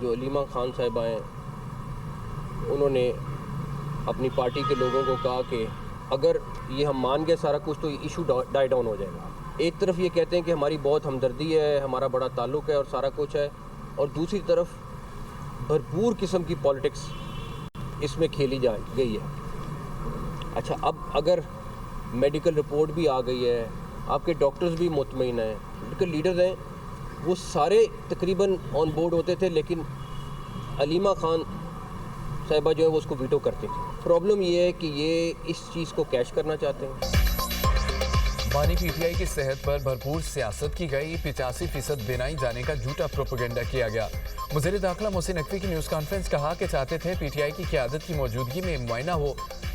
جو علیمہ خان صاحبہ ہیں انہوں نے اپنی پارٹی کے لوگوں کو کہا کہ اگر یہ ہم مان گئے سارا کچھ تو یہ ایشو ڈائی ڈاؤن ہو جائے گا. ایک طرف یہ کہتے ہیں کہ ہماری بہت ہمدردی ہے, ہمارا بڑا تعلق ہے اور سارا کچھ ہے, اور دوسری طرف بھرپور قسم کی پالیٹکس اس میں کھیلی جا گئی ہے. اچھا, اب اگر میڈیکل رپورٹ بھی آ گئی ہے, آپ کے ڈاکٹرز بھی مطمئن ہیں, پولیٹیکل لیڈرز ہیں, وہ سارے تقریباً آن بورڈ ہوتے تھے, لیکن علیمہ خان صاحبہ جو ہے وہ اس کو ویٹو کرتے تھے. پرابلم یہ ہے کہ یہ اس چیز کو کیش کرنا چاہتے ہیں. بانی پی ٹی آئی کی صحت پر بھرپور سیاست کی گئی, 85% بینائی جانے کا جھوٹا پروپیگنڈا کیا گیا. وزیر داخلہ محسن نقوی کی نیوز کانفرنس کہا کہ چاہتے تھے پی ٹی آئی کی قیادت کی موجودگی میں معائنہ ہو.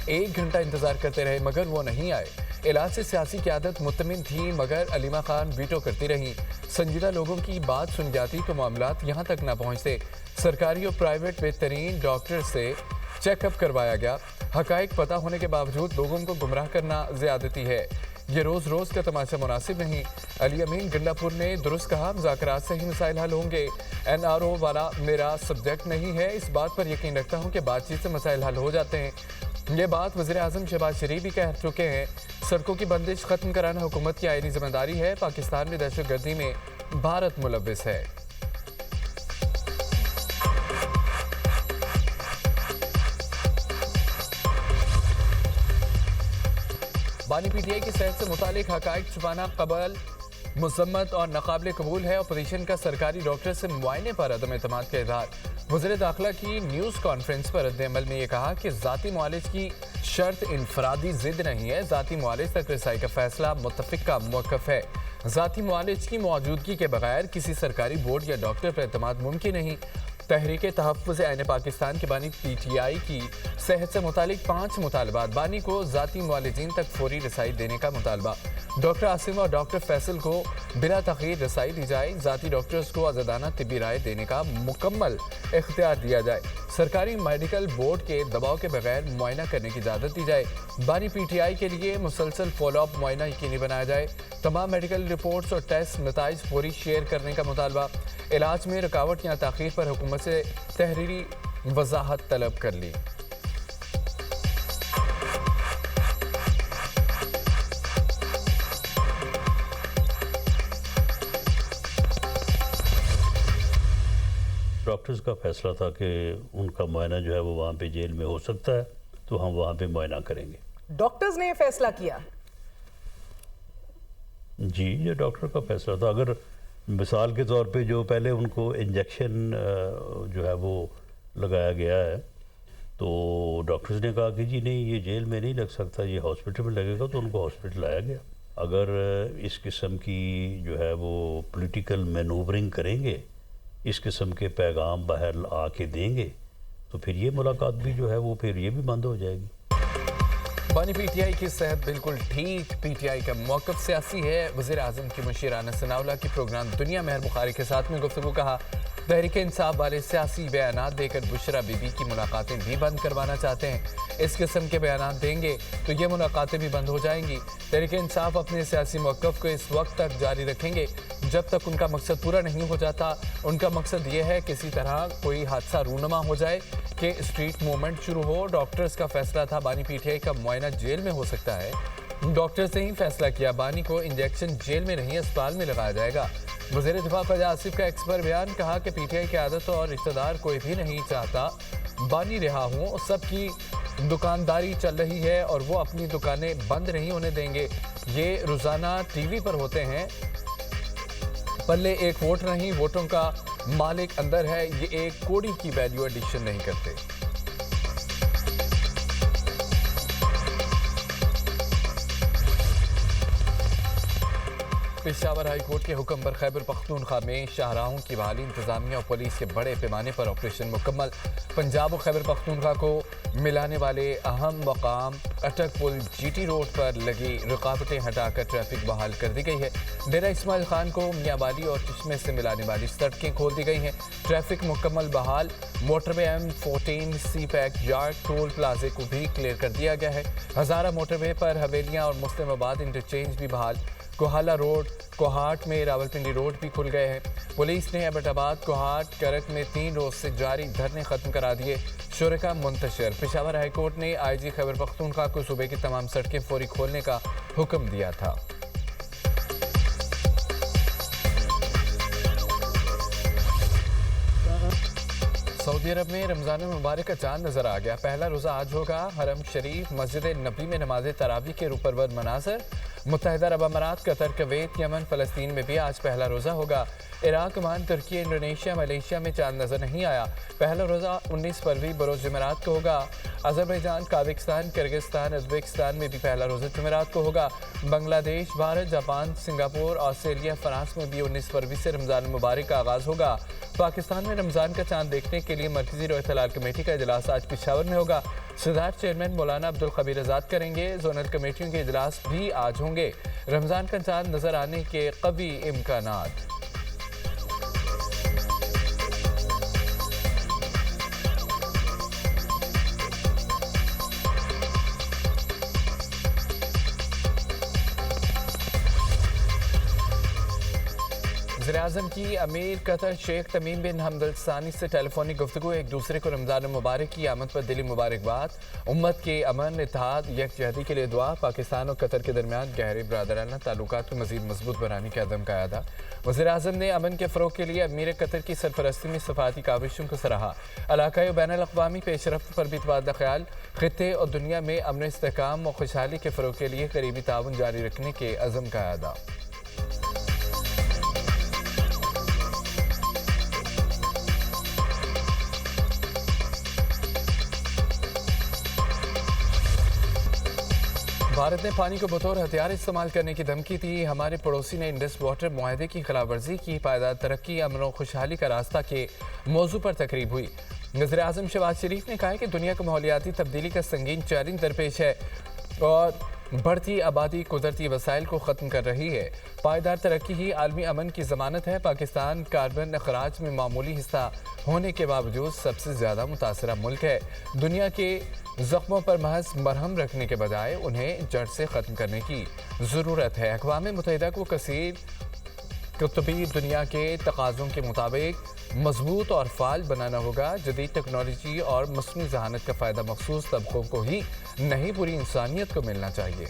1 گھنٹہ انتظار کرتے رہے مگر وہ نہیں آئے. علاج سے سیاسی قیادت مطمئن تھی مگر علیمہ خان ویٹو کرتی رہیں. سنجیدہ لوگوں کی بات سن جاتی تو معاملات یہاں تک نہ پہنچتے. سرکاری اور پرائیویٹ بہترین ڈاکٹر سے چیک اپ کروایا گیا. حقائق پتہ ہونے کے باوجود لوگوں کو گمراہ کرنا زیادتی ہے. یہ روز روز کا تماشا مناسب نہیں. علی امین گنڈا پور نے درست کہا, مذاکرات سے ہی مسائل حل ہوں گے. این آر او والا میرا سبجیکٹ نہیں ہے, اس بات پر یقین رکھتا ہوں کہ بات چیت سے مسائل حل ہو جاتے ہیں. یہ بات وزیر اعظم شہباز شریف بھی کہہ چکے ہیں. سڑکوں کی بندش ختم کرانا حکومت کی آئینی ذمہ داری ہے. پاکستان میں دہشت گردی میں بھارت ملوث ہے. بانی پی ٹی آئی کی صحت سے متعلق حقائق چھپانا قابل مذمت اور ناقابل قبول ہے. اپوزیشن کا سرکاری ڈاکٹر سے معائنے پر عدم اعتماد کا اظہار. وزیر داخلہ کی نیوز کانفرنس پر رد عمل میں یہ کہا کہ ذاتی معالج کی شرط انفرادی ضد نہیں ہے. ذاتی معالج تک رسائی کا فیصلہ متفق کا موقف ہے. ذاتی معالج کی موجودگی کے بغیر کسی سرکاری بورڈ یا ڈاکٹر پر اعتماد ممکن نہیں. تحریک تحفظ عین پاکستان کی بانی پی ٹی آئی کی صحت سے متعلق 5 مطالبات. بانی کو ذاتی معالجین تک فوری رسائی دینے کا مطالبہ. ڈاکٹر عاصم اور ڈاکٹر فیصل کو بلا تاخیر رسائی دی جائے. ذاتی ڈاکٹرز کو آزادانہ طبی رائے دینے کا مکمل اختیار دیا جائے. سرکاری میڈیکل بورڈ کے دباؤ کے بغیر معائنہ کرنے کی اجازت دی جائے. بانی پی ٹی آئی کے لیے مسلسل فالو اپ معائنہ یقینی بنایا جائے. تمام میڈیکل رپورٹس اور ٹیسٹ نتائج فوری شیئر کرنے کا مطالبہ. علاج میں رکاوٹ یا تاخیر پر حکومت سے تحریری وضاحت طلب کر لی. ڈاکٹرز کا فیصلہ تھا کہ ان کا معائنہ جو ہے وہ وہاں پہ جیل میں ہو سکتا ہے تو ہم وہاں پہ معائنہ کریں گے. ڈاکٹرز نے یہ فیصلہ کیا؟ جی, یہ ڈاکٹر کا فیصلہ تھا. اگر مثال کے طور پہ جو پہلے ان کو انجیکشن جو ہے وہ لگایا گیا ہے تو ڈاکٹرز نے کہا کہ جی نہیں, یہ جیل میں نہیں لگ سکتا, یہ ہاسپٹل میں لگے گا, تو ان کو ہاسپٹل لایا گیا. اگر اس قسم کی جو ہے وہ پولیٹیکل مینوورنگ کریں گے, اس قسم کے پیغام باہر آ کے دیں گے, تو پھر یہ ملاقات بھی جو ہے وہ پھر یہ بھی بند ہو جائے گی. بانی پی ٹی آئی کی صحت بالکل ٹھیک. پی ٹی آئی کا موقف سیاسی ہے. وزیر اعظم کی مشیر انس ثناءاللہ کی پروگرام دنیا مہر بخاری کے ساتھ میں گفتگو. کہا تحریک انصاف والے سیاسی بیانات دے کر بشرا بی بی کی ملاقاتیں بھی بند کروانا چاہتے ہیں. اس قسم کے بیانات دیں گے تو یہ ملاقاتیں بھی بند ہو جائیں گی. تحریک انصاف اپنے سیاسی موقف کو اس وقت تک جاری رکھیں گے جب تک ان کا مقصد پورا نہیں ہو جاتا. ان کا مقصد یہ ہے کسی طرح کوئی حادثہ رونما ہو جائے کہ اسٹریٹ موومنٹ شروع ہو. ڈاکٹرز کا فیصلہ تھا بانی پی ٹی آئی کا معائنہ جیل میں ہو سکتا ہے. ڈاکٹرز نے ہی فیصلہ کیا. بانی کو انجیکشن جیل میں نہیں اسپتال میں لگایا جائے گا. وزیر دفاع فیاض آصف کا ایکس پر بیان. کہا کہ پی ٹی آئی کی عادت اور اقتدار کوئی بھی نہیں چاہتا بانی رہا ہوں. سب کی دکانداری چل رہی ہے اور وہ اپنی دکانیں بند نہیں ہونے دیں گے. یہ روزانہ ٹی وی پر ہوتے ہیں. پلے ایک ووٹ نہیں, ووٹوں کا مالک اندر ہے. یہ ایک کوڑی کی ویلیو ایڈیشن نہیں کرتے. پشاور ہائی کورٹ کے حکم پر خیبر پختونخوا میں شاہراہوں کی بحالی. انتظامیہ اور پولیس کے بڑے پیمانے پر آپریشن مکمل. پنجاب اور خیبر پختونخوا کو ملانے والے اہم مقام اٹک پل جی ٹی روڈ پر لگی رکاوٹیں ہٹا کر ٹریفک بحال کر دی گئی ہے. ڈیرہ اسماعیل خان کو میاں والی اور چشمے سے ملانے والی سڑکیں کھول دی گئی ہیں. ٹریفک مکمل بحال. موٹر وے M14 سی پیک یارڈ ٹول پلازے کو بھی کلیئر کر دیا گیا ہے. ہزارہ موٹر وے پر حویلیاں اور مسلم آباد انٹرچینج بھی بحال. کوہالہ روڈ کوہاٹ میں راولپنڈی روڈ بھی کھل گئے ہیں۔ پولیس نے ایبٹ آباد کوہاٹ کرک میں 3 روز سے جاری دھرنے ختم کرا دیے، شرکا منتشر۔ پشاور ہائی کورٹ نے آئی جی خیبر پختونخوا کو صوبے کی تمام سڑکیں فوری کھولنے کا حکم دیا تھا۔ سعودی عرب میں رمضان المبارک کا چاند نظر آ گیا۔ پہلا روزہ آج ہوگا۔ حرم شریف مسجد نبی میں نماز تراویح کے روپرور مناظر۔ متحدہ عرب امارات، قطر، کویت، یمن، فلسطین میں بھی آج پہلا روزہ ہوگا۔ عراق، عمان، ترکی، انڈونیشیا، ملیشیا میں چاند نظر نہیں آیا۔ پہلا روزہ 19 فروری بروز جمعرات کو ہوگا۔ آذربائیجان، قازقستان، کرغزستان، ازبکستان میں بھی پہلا روزہ جمعرات کو ہوگا۔ بنگلہ دیش، Bharat, Japan, Singapore, Australia, France میں بھی 19 فروری سے رمضان المبارک کا آغاز ہوگا۔ پاکستان میں رمضان کا چاند دیکھنے کے لیے مرکزی رویت ہلال کمیٹی کا اجلاس آج پشاور میں ہوگا۔ صدارت چیئرمین مولانا عبدالخبیر آزاد کریں گے۔ زونل کمیٹیوں کے اجلاس بھی آج ہوں گے۔ رمضان کا چاند نظر آنے کے قوی امکانات۔ وزیراعظم کی امیر قطر شیخ تمیم بن حمد الثانی سے ٹیلی فونک گفتگو۔ ایک دوسرے کو رمضان المبارک کی آمد پر دلی مبارکباد۔ امت کے امن، اتحاد، یکجہتی کے لیے دعا۔ پاکستان اور قطر کے درمیان گہرے برادرانہ تعلقات کو مزید مضبوط بنانے کے عزم کا اعادہ۔ وزیراعظم نے امن کے فروغ کے لیے امیر قطر کی سرپرستی میں سفارتی کاوشوں کو سراہا۔ علاقائی و بین الاقوامی پیش رفت پر بھی تبادلہ خیال۔ خطے اور دنیا میں امن و استحکام و خوشحالی کے فروغ کے لیے قریبی تعاون جاری رکھنے کے عزم کا اعادہ۔ بھارت نے پانی کو بطور ہتھیار استعمال کرنے کی دھمکی دی۔ ہمارے پڑوسی نے انڈس واٹر معاہدے کی خلاف ورزی کی۔ پائیدار ترقی، امن و خوشحالی کا راستہ کے موضوع پر تقریب ہوئی۔ وزیر اعظم شہباز شریف نے کہا کہ دنیا کو ماحولیاتی تبدیلی کا سنگین چیلنج درپیش ہے اور بڑھتی آبادی قدرتی وسائل کو ختم کر رہی ہے۔ پائیدار ترقی ہی عالمی امن کی ضمانت ہے۔ پاکستان کاربن اخراج میں معمولی حصہ ہونے کے باوجود سب سے زیادہ متاثرہ ملک ہے۔ دنیا کے زخموں پر محض مرہم رکھنے کے بجائے انہیں جڑ سے ختم کرنے کی ضرورت ہے۔ اقوام متحدہ کو کثیر قطبی دنیا کے تقاضوں کے مطابق مضبوط اور فعال بنانا ہوگا۔ جدید ٹیکنالوجی اور مصنوعی ذہانت کا فائدہ مخصوص طبقوں کو ہی نہیں، پوری انسانیت کو ملنا چاہیے۔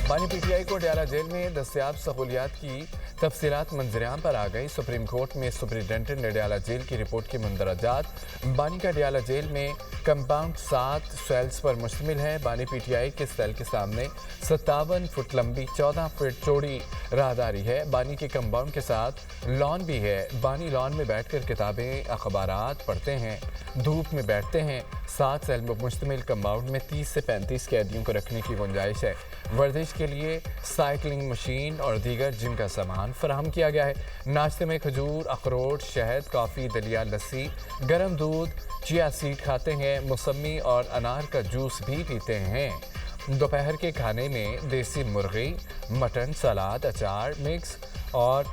بانی پی ٹی آئی کو ڈیالہ جیل میں دستیاب سہولیات کی تفصیلات منظر پر آ گئی۔ سپریم کورٹ میں سپرنٹینڈنٹ ڈیالہ جیل کی رپورٹ کے مندرجات۔ بانی کا ڈیالہ جیل میں کمپاؤنڈ 7 سیلز پر مشتمل ہے۔ بانی پی ٹی آئی کے سیل کے سامنے 57 فٹ لمبی 14 فٹ چوڑی راہداری ہے۔ بانی کے کمپاؤنڈ کے ساتھ لان بھی ہے۔ بانی لان میں بیٹھ کر کتابیں، اخبارات پڑھتے ہیں، دھوپ میں بیٹھتے ہیں۔ 7 سیل میں مشتمل کمپاؤنڈ میں 30 سے 35 قیدیوں کو رکھنے کی گنجائش ہے۔ ورزش کے لیے سائیکلنگ مشین اور دیگر جم کا سامان فراہم کیا گیا ہے۔ ناشتے میں کھجور، اخروٹ، شہد، کافی، دلیا، لسی، گرم دودھ، چیا سیڈ کھاتے ہیں۔ موسمی اور انار کا جوس بھی پیتے ہیں۔ دوپہر کے کھانے میں دیسی مرغی، مٹن، سلاد، اچار، مکس اور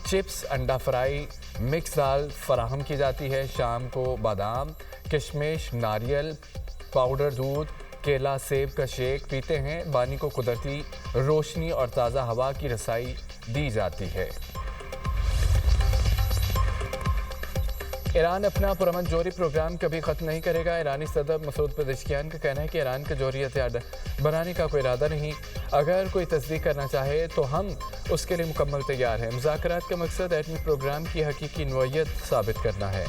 چپس، انڈا فرائی، مکس دال فراہم کی جاتی ہے۔ شام کو بادام، کشمش، ناریل پاؤڈر، دودھ، کیلا، سیب کا شیک پیتے ہیں۔ بانی کو قدرتی روشنی اور تازہ ہوا کی رسائی دی جاتی ہے۔ ایران اپنا پرامن جوہری پروگرام کبھی ختم نہیں کرے گا۔ ایرانی صدر مسعود پزشکیان کا کہنا ہے کہ ایران کا جوہری ہتھیار بنانے کا کوئی ارادہ نہیں۔ اگر کوئی تصدیق کرنا چاہے تو ہم اس کے لیے مکمل تیار ہیں۔ مذاکرات کا مقصد ایٹمی پروگرام کی حقیقی نوعیت ثابت کرنا ہے۔